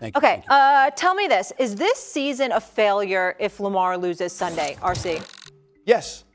Thank you. Okay, tell me this. Is this season a failure if Lamar loses Sunday, RC? Yes,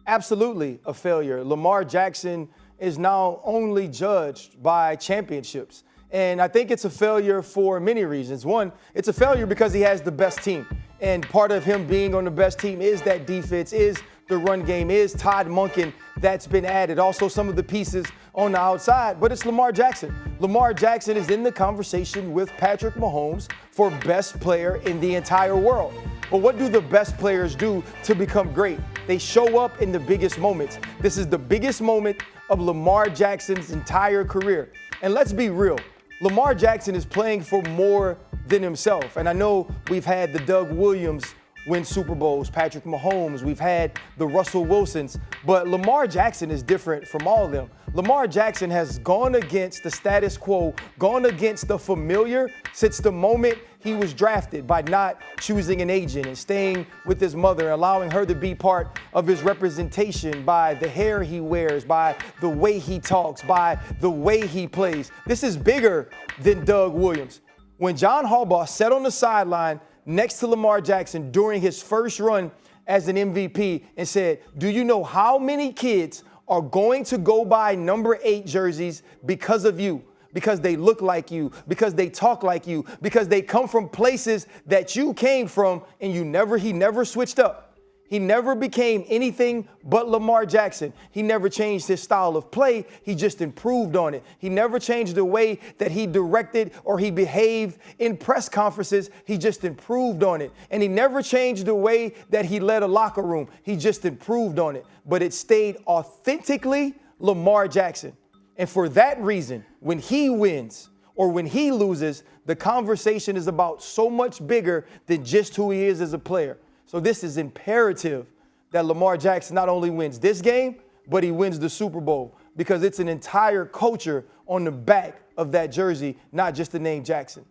absolutely a failure. Lamar Jackson is now only judged by championships. And I think it's a failure for many reasons. One, it's a failure because he has the best team. And part of him being on the best team is that defense, is the run game, is Todd Monken that's been added. Also some of the pieces on the outside, but it's Lamar Jackson. Lamar Jackson is in the conversation with Patrick Mahomes for best player in the entire world. But what do the best players do to become great? They show up in the biggest moments. This is the biggest moment of Lamar Jackson's entire career. And let's be real, Lamar Jackson is playing for more than himself. And I know we've had the Doug Williams win Super Bowls, Patrick Mahomes, we've had the Russell Wilsons, but Lamar Jackson is different from all of them. Lamar Jackson has gone against the status quo, gone against the familiar since the moment he was drafted by not choosing an agent and staying with his mother, allowing her to be part of his representation by the hair he wears, by the way he talks, by the way he plays. This is bigger than Doug Williams. When John Harbaugh sat on the sideline next to Lamar Jackson during his first run as an MVP and said, do you know how many kids are going to go buy number 8 jerseys because of you? Because they look like you, because they talk like you, because they come from places that you came from, and he never switched up. He never became anything but Lamar Jackson. He never changed his style of play. He just improved on it. He never changed the way that he directed or he behaved in press conferences. He just improved on it. And he never changed the way that he led a locker room. He just improved on it. But it stayed authentically Lamar Jackson. And for that reason, when he wins or when he loses, the conversation is about so much bigger than just who he is as a player. So this is imperative that Lamar Jackson not only wins this game, but he wins the Super Bowl, because it's an entire culture on the back of that jersey, not just the name Jackson.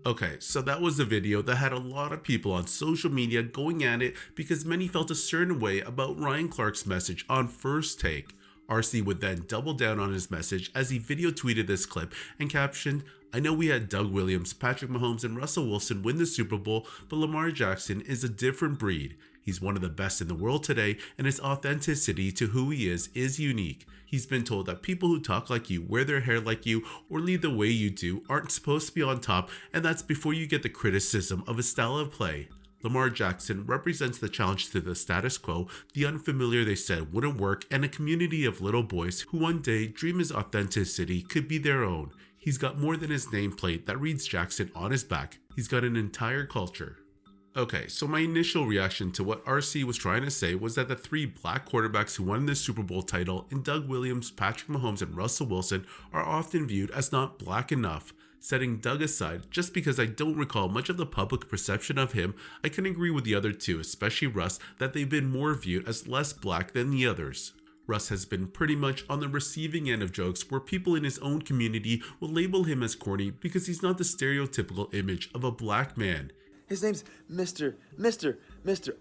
Okay, so that was the video that had a lot of people on social media going at it because many felt a certain way about Ryan Clark's message on First Take. RC would then double down on his message as he video tweeted this clip and captioned, I know we had Doug Williams, Patrick Mahomes, and Russell Wilson win the Super Bowl, but Lamar Jackson is a different breed. He's one of the best in the world today, and his authenticity to who he is unique. He's been told that people who talk like you, wear their hair like you, or lead the way you do aren't supposed to be on top, and that's before you get the criticism of his style of play. Lamar Jackson represents the challenge to the status quo, the unfamiliar they said wouldn't work, and a community of little boys who one day dream his authenticity could be their own. He's got more than his nameplate that reads Jackson on his back. He's got an entire culture. Okay, so my initial reaction to what RC was trying to say was that the 3 black quarterbacks who won the Super Bowl title in Doug Williams, Patrick Mahomes, and Russell Wilson are often viewed as not black enough. Setting Doug aside, just because I don't recall much of the public perception of him, I can agree with the other 2, especially Russ, that they've been more viewed as less black than the others. Russ has been pretty much on the receiving end of jokes where people in his own community will label him as corny because he's not the stereotypical image of a black man. His name's Mr.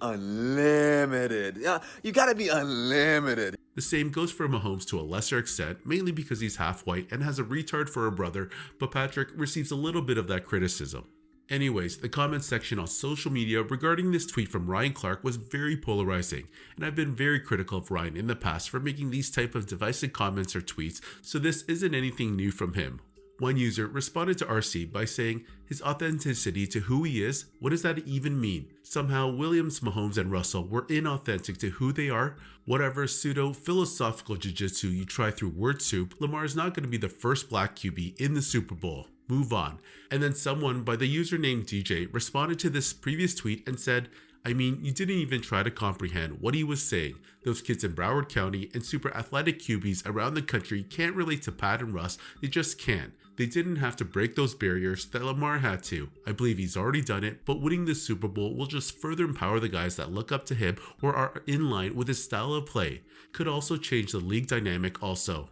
Unlimited. You gotta be unlimited. The same goes for Mahomes to a lesser extent, mainly because he's half white and has a retard for a brother, but Patrick receives a little bit of that criticism. Anyways, the comment section on social media regarding this tweet from Ryan Clark was very polarizing, and I've been very critical of Ryan in the past for making these type of divisive comments or tweets, so this isn't anything new from him. One user responded to RC by saying, his authenticity to who he is, what does that even mean? Somehow Williams, Mahomes, and Russell were inauthentic to who they are? Whatever pseudo-philosophical jiu-jitsu you try through word soup, Lamar is not going to be the first black QB in the Super Bowl. Move on. And then someone by the username DJ responded to this previous tweet and said, I mean, you didn't even try to comprehend what he was saying. Those kids in Broward County and super athletic QBs around the country can't relate to Pat and Russ. They just can't. They didn't have to break those barriers that Lamar had to. I believe he's already done it, but winning the Super Bowl will just further empower the guys that look up to him or are in line with his style of play. Could also change the league dynamic also.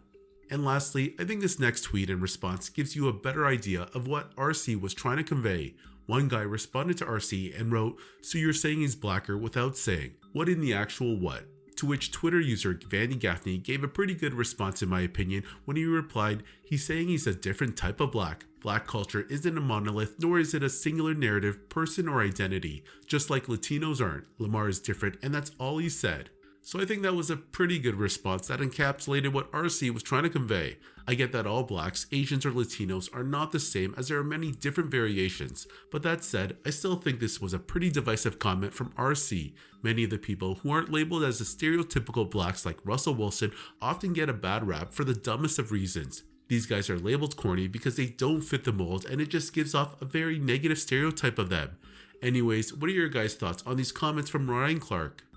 And lastly, I think this next tweet and response gives you a better idea of what RC was trying to convey. One guy responded to RC and wrote, so you're saying he's blacker without saying. What in the actual what? To which Twitter user Vanny Gaffney gave a pretty good response in my opinion when he replied, he's saying he's a different type of black. Black culture isn't a monolith, nor is it a singular narrative, person, or identity. Just like Latinos aren't. Lamar is different, and that's all he said. So I think that was a pretty good response that encapsulated what RC was trying to convey. I get that all blacks, Asians, or Latinos are not the same, as there are many different variations, but that said, I still think this was a pretty divisive comment from RC. Many of the people who aren't labeled as the stereotypical blacks like Russell Wilson often get a bad rap for the dumbest of reasons. These guys are labeled corny because they don't fit the mold, and it just gives off a very negative stereotype of them. Anyways, what are your guys' thoughts on these comments from Ryan Clark?